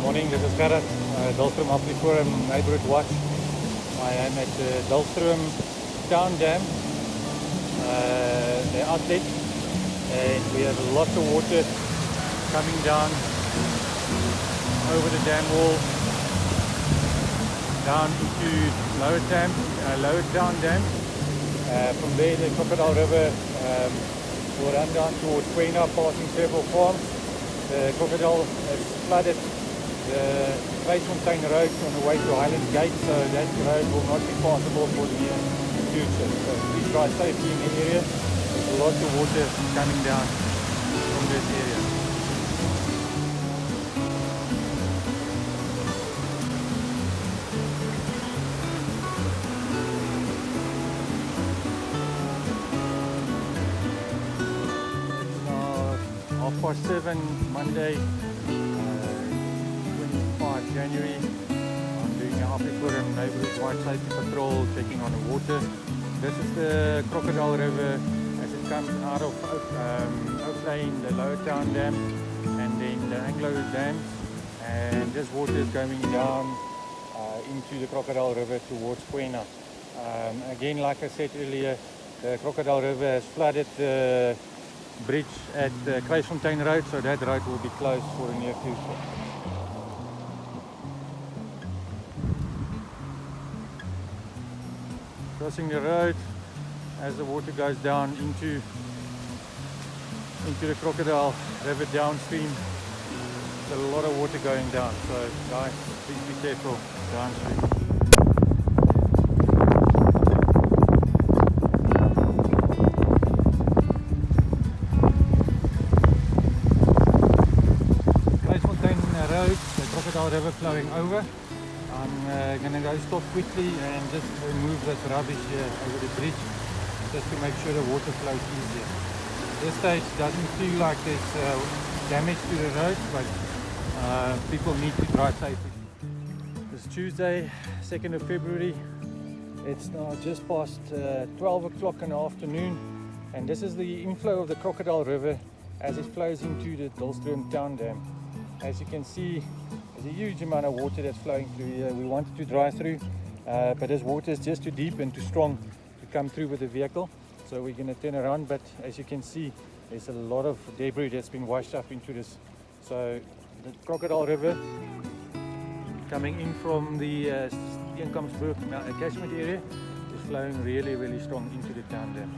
Morning, this is Gerrit, Dullstroom Forum Neighbourhood Watch. I am at the Dullstroom Town Dam, the outlet, and we have lots of water coming down over the dam wall, down into Lower Town Dam. From there the Crocodile River will run down towards Quena, passing several farms. The crocodile has flooded the Kreisfontein road on the way to Highland Gate, so that road will not be passable for the near future. So please drive safely in the area. There's lots of water coming down from this area. It's now 7:30 Monday, January. I'm doing an Forum Neighbourhood Watch Safety Patrol, checking on the water. This is the Crocodile River as it comes out of Oak Lane, the Lower Town Dam, and then the Anglo Dam. And this water is going down into the Crocodile River towards Quena. Again, like I said earlier, the Crocodile River has flooded the bridge at Kreisfontein Road, so that road will be closed for the near future. Crossing the road as the water goes down into the Crocodile River downstream. There's a lot of water going down, so guys, please be careful downstream. Kreisfontein Road, the Crocodile River flowing over. I'm going to go stop quickly and just remove this rubbish here over the bridge, just to make sure the water flows easier. This stage doesn't feel like there's damage to the road, but people need to drive safely. It's Tuesday, 2nd of February. It's now just past 12 o'clock in the afternoon, and this is the inflow of the Crocodile River as it flows into the Dullstroom Town Dam. As you can see, there's a huge amount of water that's flowing through here. We wanted to drive through, but this water is just too deep and too strong to come through with the vehicle. So we're going to turn around, but as you can see, there's a lot of debris that's been washed up into this. So the Crocodile River coming in from the Steenkampsburg catchment area is flowing really, really strong into the town dam.